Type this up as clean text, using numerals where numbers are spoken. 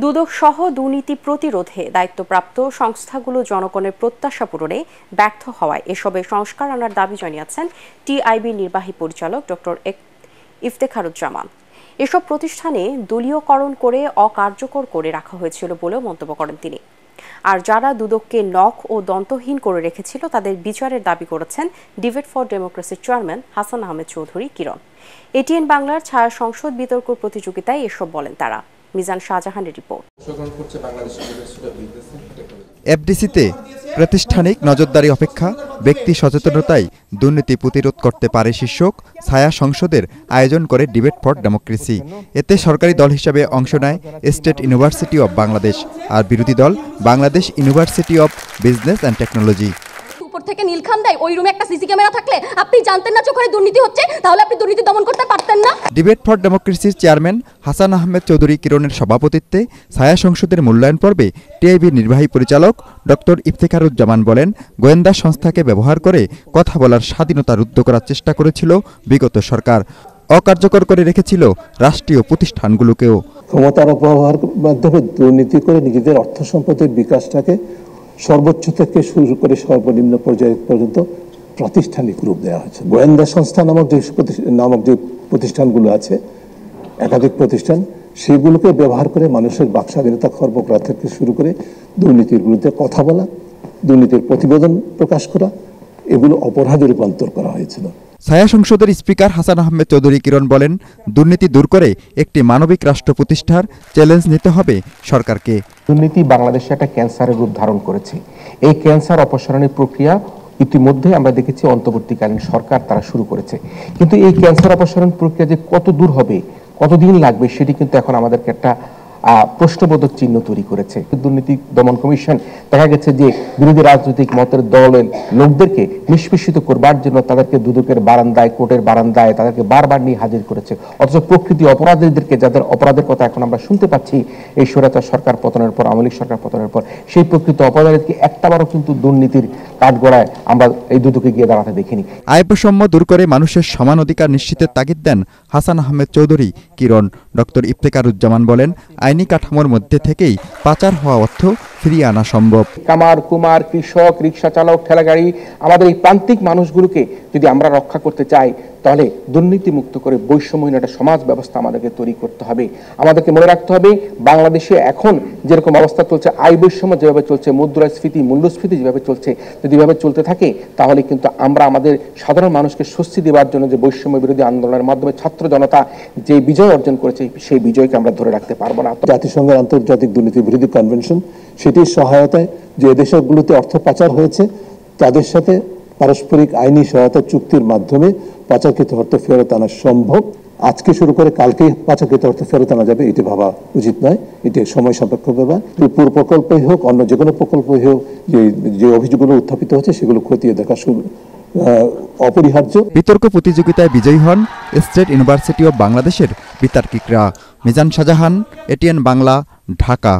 দুদক সহ দুর্নীতি প্রতিরোধে দায়িত্বপ্রাপ্ত সংস্থাগুলো জনগণের প্রত্যাশা পূরণে ব্যর্থ হওয়ায় এসবে সংস্কার আনার দাবি জানিয়েছেন টিআইবি নির্বাহী পরিচালক ডক্টর ইফতেখারুজ্জামান। এসব প্রতিষ্ঠানে দলীয়করণ করে অকার্যকর করে রাখা হয়েছিল বলেও মন্তব্য করেন তিনি। আর যারা দুদককে নখ ও দন্তহীন করে রেখেছিল তাদের বিচারের দাবি করেছেন ডিবেট ফর ডেমোক্রেসির চেয়ারম্যান হাসান আহমেদ চৌধুরী কিরণ। এটিএন বাংলার ছায়া সংসদ বিতর্ক প্রতিযোগিতায় এসব বলেন তারা। মিজান শাহজাহানের রিপোর্ট। এফডিসিতে প্রাতিষ্ঠানিক নজরদারি অপেক্ষা ব্যক্তি সচেতনতায় দুর্নীতি প্রতিরোধ করতে পারে শীর্ষক ছায়া সংসদের আয়োজন করে ডিবেট ফর ডেমোক্রেসি। এতে সরকারি দল হিসাবে অংশ নেয় স্টেট ইউনিভার্সিটি অব বাংলাদেশ আর বিরোধী দল Bangladesh university of business and technology. উপর থেকে নীলখান দেয় ওই রুমে একটা সিসি ক্যামেরা থাকলে আপনি জানতেন না যে ওখানে দুর্নীতি হচ্ছে, তাহলে আপনি দুর্নীতি দমন করতে পারতেন না। ডিবেট ফর ডেমোক্রেসির চেয়ারম্যান হাসান আহমেদ চৌধুরী কিরণের সভাপতিত্বে ছায়া সংসদের মূল্যায়ন পর্বে টিআইবির নির্বাহী পরিচালক ডক্টর ইফতেখারুজ্জামান বলেন, গোয়েন্দা সংস্থাকে ব্যবহার করে কথা বলার স্বাধীনতা রুদ্ধ করার চেষ্টা করেছিল বিগত সরকার, অকার্যকর করে রেখেছিল রাষ্ট্রীয় প্রতিষ্ঠানগুলোকেও। ক্ষমতার অপব্যবহার মাধ্যমে দুর্নীতি করে নিজেদের অর্থ সম্পদের বিকাশটাকে সর্বোচ্চ থেকে শুরু করে সর্বনিম্ন পর্যায় পর্যন্ত প্রাতিষ্ঠানিক রূপ দেওয়া হয়েছে। গোয়েন্দা সংস্থা নামক যে প্রতিষ্ঠানগুলো আছে, একাধিক প্রতিষ্ঠান, সেগুলোকে ব্যবহার করে মানুষের বাক স্বাধীনতা খর্ব করা থেকে শুরু করে দুর্নীতির বিরুদ্ধে কথা বলা, দুর্নীতির প্রতিবেদন প্রকাশ করা, এগুলো অপরাধে রূপান্তর করা হয়েছিল। ছায়া সংসদের স্পিকার হাসান আহমেদ চৌধুরী কিরণ বলেন, দুর্নীতি দূর করে একটি মানবিক রাষ্ট্র প্রতিষ্ঠার চ্যালেঞ্জ নিতে হবে সরকারকে। দুর্নীতি বাংলাদেশে একটা ক্যান্সারের রূপ ধারণ করেছে। এই ক্যান্সার অপসারণের প্রক্রিয়া ইতিমধ্যে আমরা দেখেছি অন্তর্বর্তীকালীন সরকার তারা শুরু করেছে, কিন্তু এই ক্যান্সার অপসারণ প্রক্রিয়া যে কত দূর হবে, কতদিন লাগবে, সেটি কিন্তু এখন আমাদেরকে একটা প্রশ্নবোধক চিহ্ন তৈরি করেছে। দুর্নীতি দমন কমিশন দেখা গেছে যে বিরোধী রাজনৈতিক মতের দলের লোকদেরকে নিষ্পেষিত করবার জন্য তাদেরকে দুদকের বারান্দায়, কোর্টের বারান্দায় তাদেরকে বারবার নিয়ে হাজির করেছে, অথচ প্রকৃতি অপরাধীদেরকে, যাদের অপরাধের কথা এখন আমরা শুনতে পাচ্ছি এই স্বৈরাচার সরকার পতনের পর, আওয়ামী লীগ সরকার পতনের পর, সেই প্রকৃত অপরাধীদেরকে একটাবারও কিন্তু দুর্নীতির কাঠগড়ায় আমরা এই দুদকে গিয়ে দাঁড়াতে দেখিনি। আয় বৈষম্য দূর করে মানুষের সমান অধিকার নিশ্চিতের তাগিদ দেন হাসান আহমেদ চৌধুরী কিরণ। ডক্টর ইফতেখারুজ্জামান বলেন, আইনি কাঠামোর মধ্যে থেকেই পাচার হওয়া অর্থ ফিরিয়ে আনা সম্ভব। কামার কুমার, কৃষক, রিক্সা চালক, ঠেলাগাড়ি, আমাদের এই প্রান্তিক মানুষগুলোকে যদি আমরা রক্ষা করতে চাই, তাহলে দুর্নীতি মুক্ত করে বৈষম্যহীন একটা সমাজ ব্যবস্থা আমাদেরকে তৈরি করতে হবে। আমাদেরকে মনে রাখতে হবে, বাংলাদেশে এখন যেরকম অবস্থা চলছে, আয় বৈষম্য যেভাবে চলছে, মুদ্রাস্ফীতি, মূল্যস্ফীতি যেভাবে চলছে, যদি এভাবে চলতে থাকে তাহলে কিন্তু আমরা আমাদের সাধারণ মানুষকে স্বস্তি দেওয়ার জন্য যে বৈষম্য বিরোধী আন্দোলনের মাধ্যমে ছাত্র জনতা যে বিজয় অর্জন করেছে, সেই বিজয়কে আমরা ধরে রাখতে পারবো না। জাতিসংঘের আন্তর্জাতিক দুর্নীতি বিরোধী কনভেনশন, সেটির সহায়তায় যে দেশগুলোতে অর্থ পাচার হয়েছে তাদের সাথে পারস্পরিক আইনি সহায়তা চুক্তির মাধ্যমে পাচারকৃত অর্থ ফেরত আনা সম্ভব। আজকে শুরু করে কালকেই পাচারকৃত অর্থ ফেরত আনা যাবে, এটি ভাবা উচিত নয়, এটি সময় সাপেক্ষ ব্যাপার। পুরো প্রকল্পই হোক, অন্য যে কোনো প্রকল্পই হোক, যে অভিযোগগুলো উত্থাপিত হচ্ছে সেগুলো খতিয়ে দেখা অপরিহার্য। বিতর্ক প্রতিযোগিতায় বিজয়ী হন স্টেট ইউনিভার্সিটি অব বাংলাদেশের বিতার্কিকরা। মিজান শাহজাহান, এটিএন বাংলা, ঢাকা।